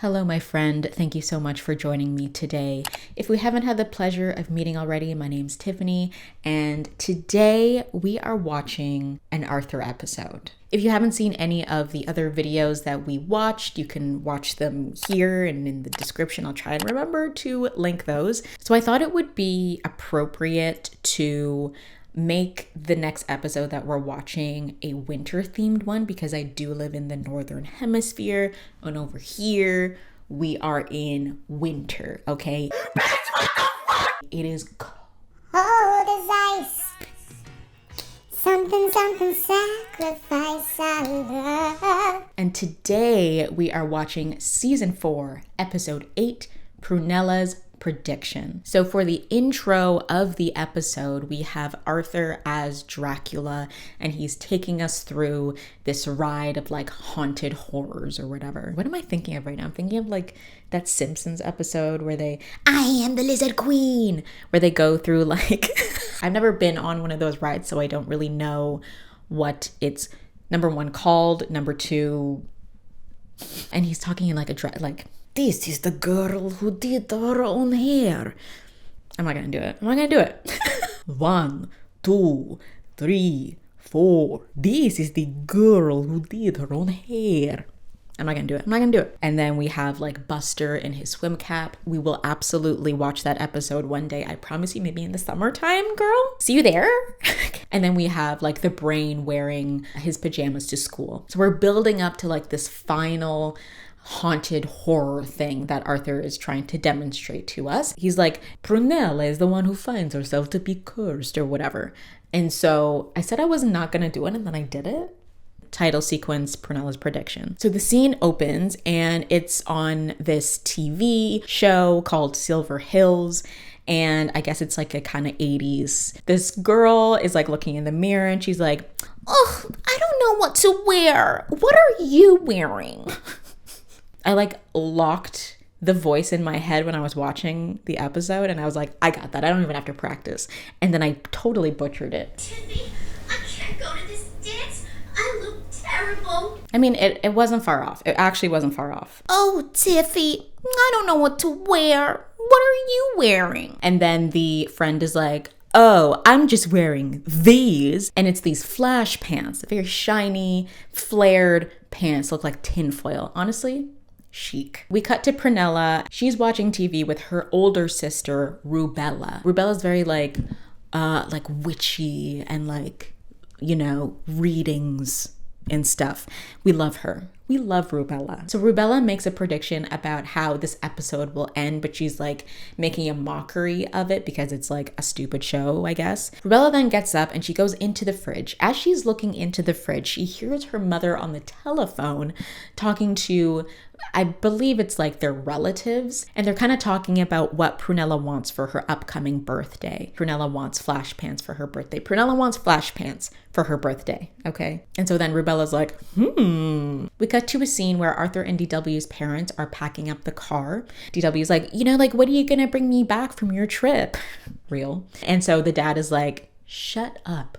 Hello, my friend. Thank you so much for joining me today. If we haven't had the pleasure of meeting already, my name's Tiffany, and today we are watching an Arthur episode. If you haven't seen any of the other videos that we watched, you can watch them here and in the description. I'll try and remember to link those. So I thought it would be appropriate to make the next episode that we're watching a winter themed one because I do live in the northern hemisphere, and over here we are in winter, okay? It is cold as ice. Something sacrifice I love. And today we are watching season 4, episode 8, Prunella's prediction. So for the intro of the episode, we have Arthur as Dracula, and he's taking us through this ride of like haunted horrors or whatever. What am I thinking of right now? I'm thinking of like that Simpsons episode where I am the Lizard Queen, where they go through like, I've never been on one of those rides, so I don't really know what it's, number one, called, number two, and he's talking in like this is the girl who did her own hair. I'm not gonna do it. 1, 2, 3, 4. This is the girl who did her own hair. I'm not gonna do it. And then we have like Buster in his swim cap. We will absolutely watch that episode one day. I promise you, maybe in the summertime, girl. See you there. And then we have like the brain wearing his pajamas to school. So we're building up to like this final haunted horror thing that Arthur is trying to demonstrate to us. He's like, Prunella is the one who finds herself to be cursed or whatever. And so I said I was not gonna do it, and then I did it. Title sequence, Prunella's prediction. So the scene opens and it's on this TV show called Silver Hills. And I guess it's like a kind of 80s. This girl is like looking in the mirror and she's like, oh, I don't know what to wear. What are you wearing? I like locked the voice in my head when I was watching the episode, and I was like, I got that. I don't even have to practice. And then I totally butchered it. Tiffany, I can't go to this dance. I look terrible. I mean, it wasn't far off. It actually wasn't far off. Oh, Tiffy, I don't know what to wear. What are you wearing? And then the friend is like, oh, I'm just wearing these. And it's these flash pants, very shiny, flared pants, look like tinfoil. Honestly, chic. We cut to Prunella. She's watching TV with her older sister, Rubella. Rubella's very like witchy and like, you know, readings and stuff. We love her. We love Rubella. So Rubella makes a prediction about how this episode will end, but she's like making a mockery of it because it's like a stupid show, I guess. Rubella then gets up and she goes into the fridge. As she's looking into the fridge, she hears her mother on the telephone talking to, I believe it's like their relatives, and they're kind of talking about what Prunella wants for her upcoming birthday. Prunella wants flash pants for her birthday. Prunella wants flash pants for her birthday, okay? And so then Rubella's like, We cut to a scene where Arthur and DW's parents are packing up the car. DW's like, you know, like, what are you gonna bring me back from your trip? Real. And so the dad is like, shut up.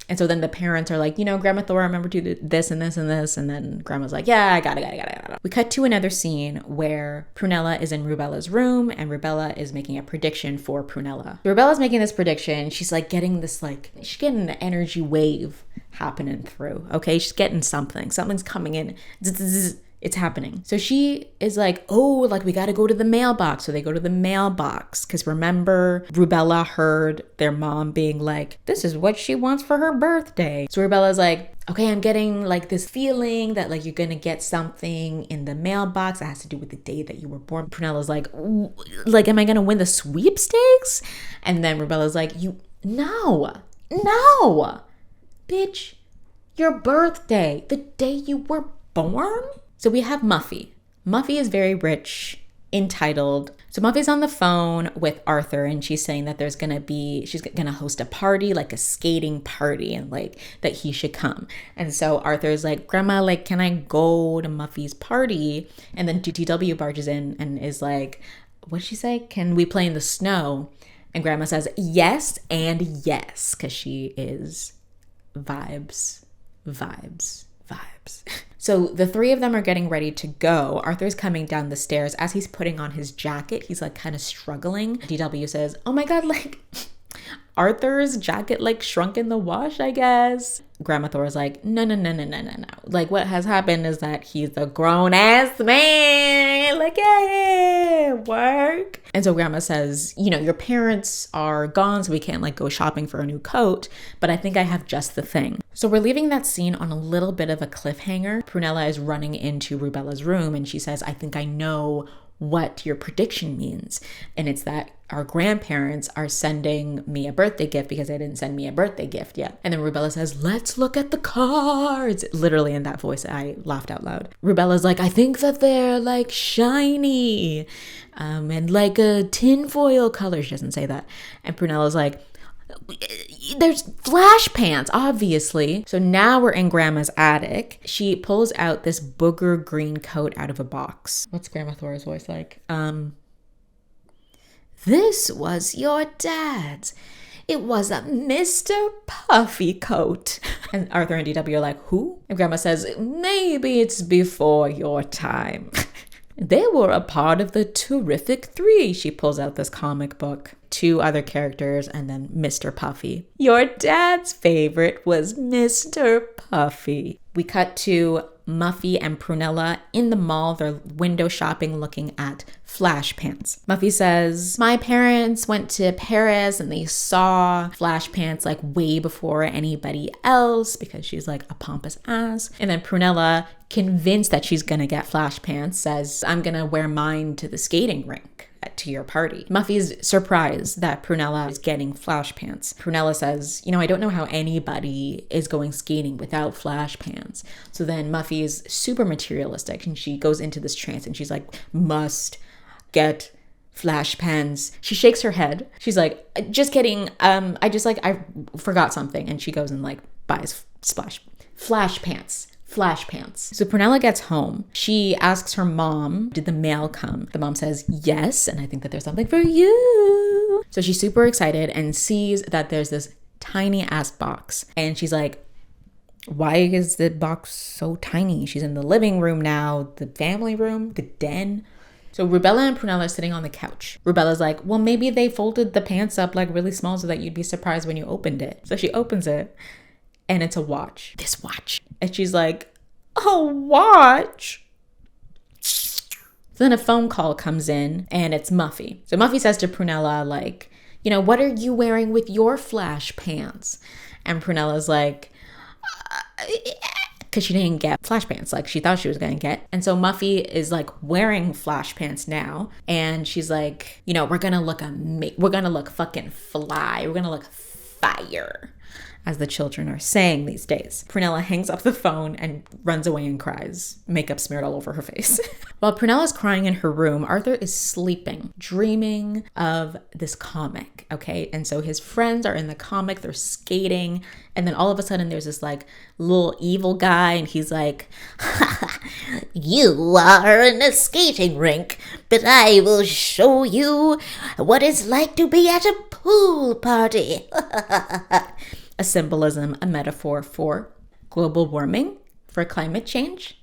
And so then the parents are like, you know, Grandma Thora, remember to do this and this and this. And then Grandma's like, yeah, I got it. We cut to another scene where Prunella is in Rubella's room and Rubella is making a prediction for Prunella. Rubella's making this prediction. She's like getting this she's getting an energy wave happening through. Okay, she's getting something. Something's coming in. It's happening. So she is like, oh, like we got to go to the mailbox. So they go to the mailbox. Because remember, Rubella heard their mom being like, this is what she wants for her birthday. So Rubella's like, okay, I'm getting like this feeling that like you're going to get something in the mailbox. It has to do with the day that you were born. Prunella's like, am I going to win the sweepstakes? And then Rubella's like, no, bitch, your birthday, the day you were born? So we have Muffy. Muffy is very rich, entitled. So Muffy's on the phone with Arthur and she's saying that she's gonna host a party, like a skating party, and like that he should come. And so Arthur's like, Grandma, like, can I go to Muffy's party? And then DW barges in and is like, what did she say? Can we play in the snow? And Grandma says, yes and yes, because she is vibes. So the three of them are getting ready to go. Arthur's coming down the stairs. As he's putting on his jacket, he's like kind of struggling. DW says, oh my God, like Arthur's jacket like shrunk in the wash, I guess. Grandma Thor's like, no. Like what has happened is that he's a grown ass man. Like, yeah, work. And so Grandma says, your parents are gone, so we can't like go shopping for a new coat, but I think I have just the thing. So we're leaving that scene on a little bit of a cliffhanger. Prunella is running into Rubella's room and she says, I think I know what your prediction means. And it's that our grandparents are sending me a birthday gift because they didn't send me a birthday gift yet. And then Rubella says, let's look at the cards. Literally in that voice, I laughed out loud. Rubella's like, I think that they're like shiny and like a tinfoil color. She doesn't say that. And Prunella's like, there's flash pants, obviously. So now we're in Grandma's attic. She pulls out this booger green coat out of a box. What's Grandma Thor's voice like? This was your dad's. It was a Mr. Puffy coat. And Arthur and DW are like, who? And Grandma says, maybe it's before your time. They were a part of the Terrific Three. She pulls out this comic book. 2 other characters and then Mr. Puffy. Your dad's favorite was Mr. Puffy. We cut to Muffy and Prunella in the mall. They're window shopping looking at flash pants. Muffy says, my parents went to Paris and they saw flash pants like way before anybody else because she's like a pompous ass. And then Prunella, convinced that she's gonna get flash pants, says, I'm gonna wear mine to the skating rink. To your party. Muffy's surprised that Prunella is getting flash pants. Prunella says, I don't know how anybody is going skating without flash pants. So then Muffy is super materialistic and she goes into this trance and she's like, must get flash pants. She shakes her head. She's like, just kidding. I forgot something. And she goes and like buys flash pants. So Prunella gets home. She asks her mom, did the mail come? The mom says, yes, and I think that there's something for you. So she's super excited and sees that there's this tiny ass box. And she's like, why is the box so tiny? She's in the living room now, the family room, the den. So Rubella and Prunella are sitting on the couch. Rubella's like, well, maybe they folded the pants up like really small so that you'd be surprised when you opened it. So she opens it. And it's a watch. This watch. And she's like, a watch? So then a phone call comes in and it's Muffy. So Muffy says to Prunella, like, what are you wearing with your flash pants? And Prunella's like, because she didn't get flash pants like she thought she was going to get. And so Muffy is like wearing flash pants now. And she's like, we're going to look fucking fly. We're going to look fire, as the children are saying these days. Prunella hangs up the phone and runs away and cries, makeup smeared all over her face. While Prunella's crying in her room, Arthur is sleeping, dreaming of this comic, okay? And so his friends are in the comic, they're skating, and then all of a sudden there's this like little evil guy and he's like, you are in a skating rink, but I will show you what it's like to be at a pool party. A symbolism, a metaphor for global warming, for climate change.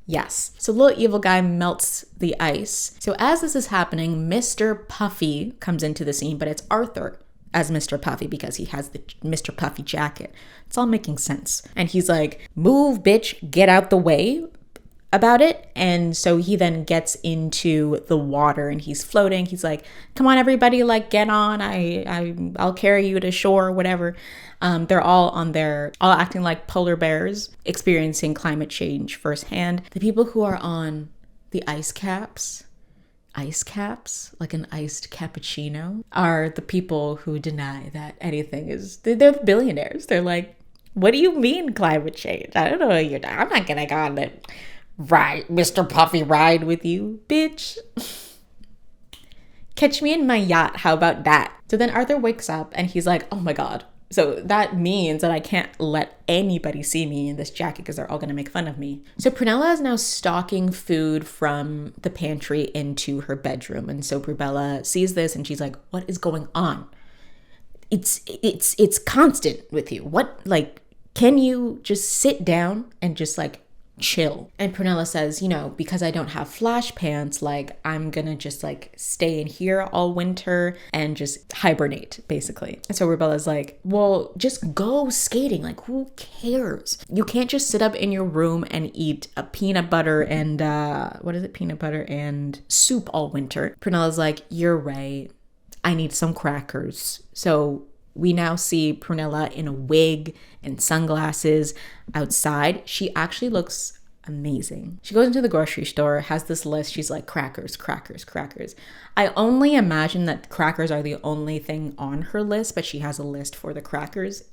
Yes. So little evil guy melts the ice. So as this is happening, Mr. Puffy comes into the scene, but it's Arthur as Mr. Puffy because he has the Mr. Puffy jacket. It's all making sense. And he's like, move, bitch, get out the way about it. And so he then gets into the water and he's floating. He's like, come on, everybody, like get on. I'll carry you to shore, whatever. They're all acting like polar bears, experiencing climate change firsthand. The people who are on the ice caps, like an iced cappuccino, are the people who deny that anything is, they're the billionaires. They're like, what do you mean climate change? I don't know. I'm not gonna go on it. Right, Mr. Puffy ride with you, bitch. Catch me in my yacht, how about that? So then Arthur wakes up and he's like, oh my God. So that means that I can't let anybody see me in this jacket because they're all gonna make fun of me. So Prunella is now stalking food from the pantry into her bedroom. And so Rubella sees this and she's like, what is going on? It's constant with you. What, like, can you just sit down and just like chill. And Prunella says, because I don't have flash pants, like I'm gonna just like stay in here all winter and just hibernate, basically. And so Rubella's like, well, just go skating. Like, who cares? You can't just sit up in your room and eat a peanut butter and peanut butter and soup all winter. Prunella's like, you're right. I need some crackers. So we now see Prunella in a wig and sunglasses outside. She actually looks amazing. She goes into the grocery store, has this list. She's like, crackers, crackers, crackers. I only imagine that crackers are the only thing on her list, but she has a list for the crackers.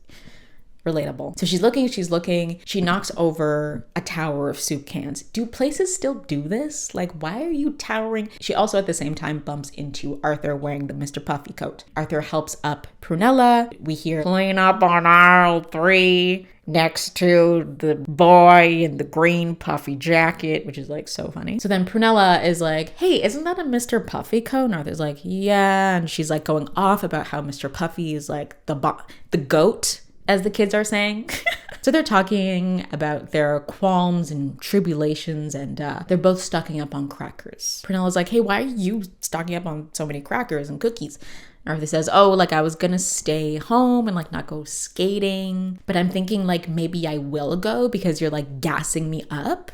Relatable. So she's looking. She knocks over a tower of soup cans. Do places still do this? Like, why are you towering? She also at the same time bumps into Arthur wearing the Mr. Puffy coat. Arthur helps up Prunella. We hear clean up on aisle 3 next to the boy in the green puffy jacket, which is like so funny. So then Prunella is like, hey, isn't that a Mr. Puffy coat? And Arthur's like, yeah. And she's like going off about how Mr. Puffy is like the goat, as the kids are saying. So they're talking about their qualms and tribulations, and they're both stocking up on crackers. Prunella's like, hey, why are you stocking up on so many crackers and cookies? And Arthur says, oh, like I was gonna stay home and like not go skating, but I'm thinking like maybe I will go because you're like gassing me up.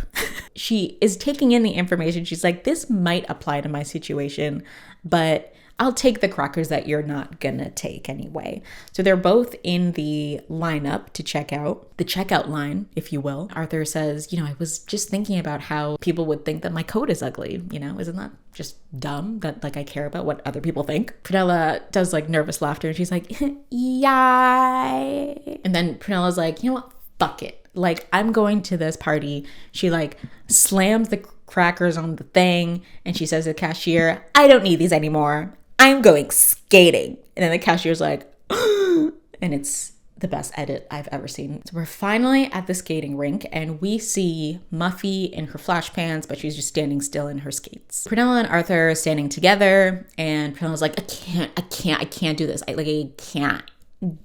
She is taking in the information. She's like, this might apply to my situation, but I'll take the crackers that you're not gonna take anyway. So they're both in the lineup to check out, the checkout line, if you will. Arthur says, I was just thinking about how people would think that my coat is ugly. Isn't that just dumb that like I care about what other people think? Prunella does like nervous laughter and she's like, yay. And then Prunella's like, you know what? Fuck it. Like, I'm going to this party. She like slams the crackers on the thing and she says to the cashier, I don't need these anymore. I'm going skating. And then the cashier's like, and it's the best edit I've ever seen. So we're finally at the skating rink and we see Muffy in her flash pants, but she's just standing still in her skates. Prunella and Arthur are standing together and Prunella's like, I can't do this. I can't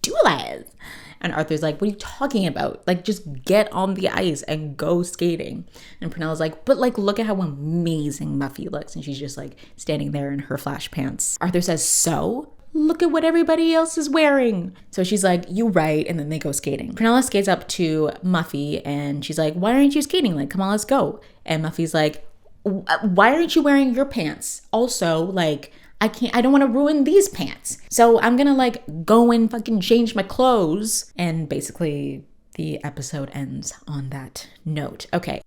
do this. And Arthur's like, what are you talking about? Like, just get on the ice and go skating. And Prunella's like, but like, look at how amazing Muffy looks. And she's just like standing there in her flash pants. Arthur says, so? Look at what everybody else is wearing. So she's like, you right. And then they go skating. Prunella skates up to Muffy and she's like, why aren't you skating? Like, come on, let's go. And Muffy's like, why aren't you wearing your pants? Also, like, I don't want to ruin these pants. So I'm going to like go and fucking change my clothes. And basically the episode ends on that note. Okay.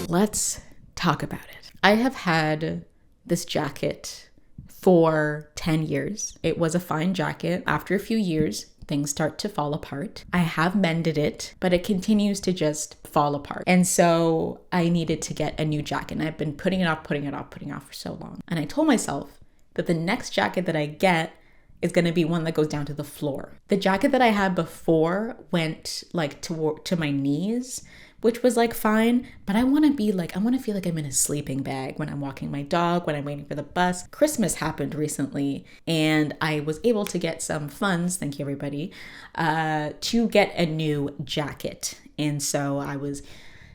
Let's talk about it. I have had this jacket for 10 years. It was a fine jacket. After a few years, things start to fall apart. I have mended it, but it continues to just fall apart. And so I needed to get a new jacket. And I've been putting it off for so long. And I told myself that the next jacket that I get is going to be one that goes down to the floor. The jacket that I had before went like to my knees, which was like fine, but I want to feel like I'm in a sleeping bag when I'm walking my dog, when I'm waiting for the bus. Christmas happened recently and I was able to get some funds, thank you everybody, to get a new jacket. And so I was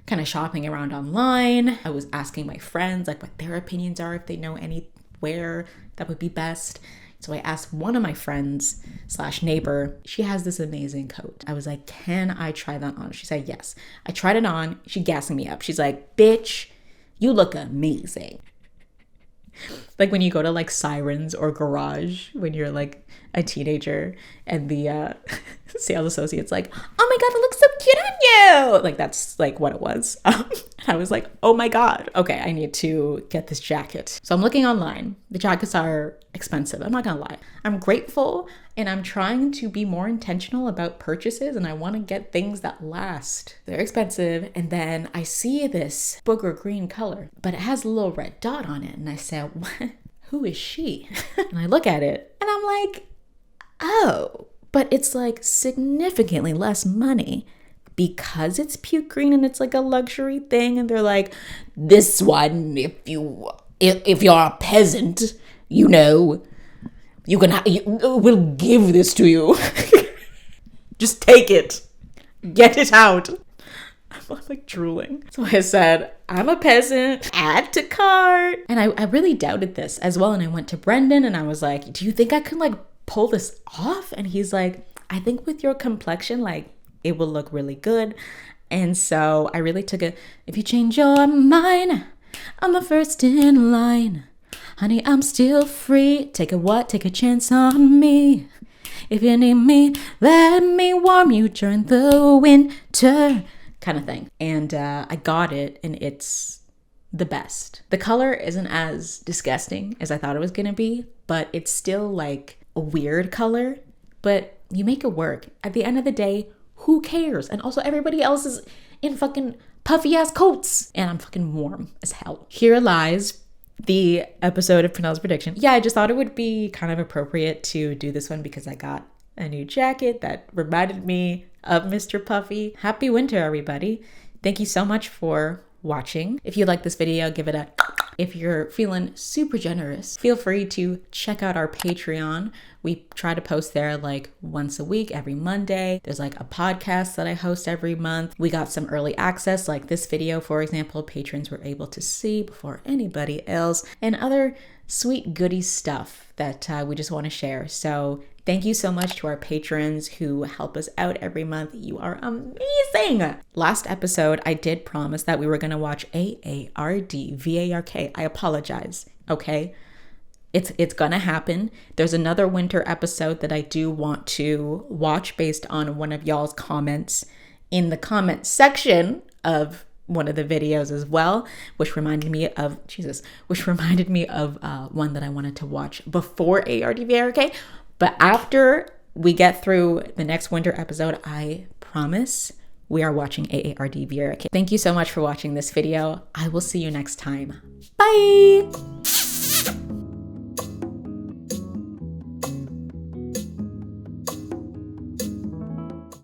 kind of shopping around online. I was asking my friends like what their opinions are, if they know anywhere that would be best. So I asked one of my friends / neighbor, she has this amazing coat. I was like, can I try that on? She said, yes. I tried it on. She gassing me up. She's like, bitch, you look amazing. Like when you go to like Sirens or Garage when you're like a teenager and the sales associate's like, oh my God, it looks so cute on you. Like that's like what it was. I was like, oh my God. Okay, I need to get this jacket. So I'm looking online. The jackets are expensive. I'm not gonna lie. I'm grateful and I'm trying to be more intentional about purchases and I want to get things that last. They're expensive. And then I see this booger green color, but it has a little red dot on it. And I said, what? Who is she? And I look at it and I'm like, oh, but it's like significantly less money because it's puke green and it's like a luxury thing. And they're like, this one, if you're a peasant, you know, we'll give this to you. Just take it. Get it out. I'm like drooling. So I said, I'm a peasant, add to cart. And I really doubted this as well. And I went to Brendon and I was like, do you think I could like pull this off? And he's like, I think with your complexion, like it will look really good. And so I really took it. If you change your mind, I'm the first in line. Honey, I'm still free. Take a what? Take a chance on me. If you need me, let me warm you during the winter, kind of thing. And I got it, and it's the best. The color isn't as disgusting as I thought it was gonna be, but it's still like a weird color, but you make it work. At the end of the day, who cares? And also everybody else is in fucking puffy ass coats, and I'm fucking warm as hell. Here lies the episode of Prunella's prediction. Yeah, I just thought it would be kind of appropriate to do this one because I got a new jacket that reminded me of Mr. Puffy. Happy winter, everybody. Thank you so much for watching. If you like this video, give it a... If you're feeling super generous, feel free to check out our Patreon. We try to post there like once a week, every Monday. There's like a podcast that I host every month. We got some early access, like this video, for example, patrons were able to see before anybody else, and other sweet goody stuff that we just want to share. So thank you so much to our patrons who help us out every month. You are amazing. Last episode, I did promise that we were going to watch AARD, I apologize, okay? It's gonna happen. There's another winter episode that I do want to watch based on one of y'all's comments in the comment section of one of the videos as well, which reminded me of one that I wanted to watch before ARDVRK. But after we get through the next winter episode, I promise we are watching AARDVRK. Thank you so much for watching this video. I will see you next time. Bye!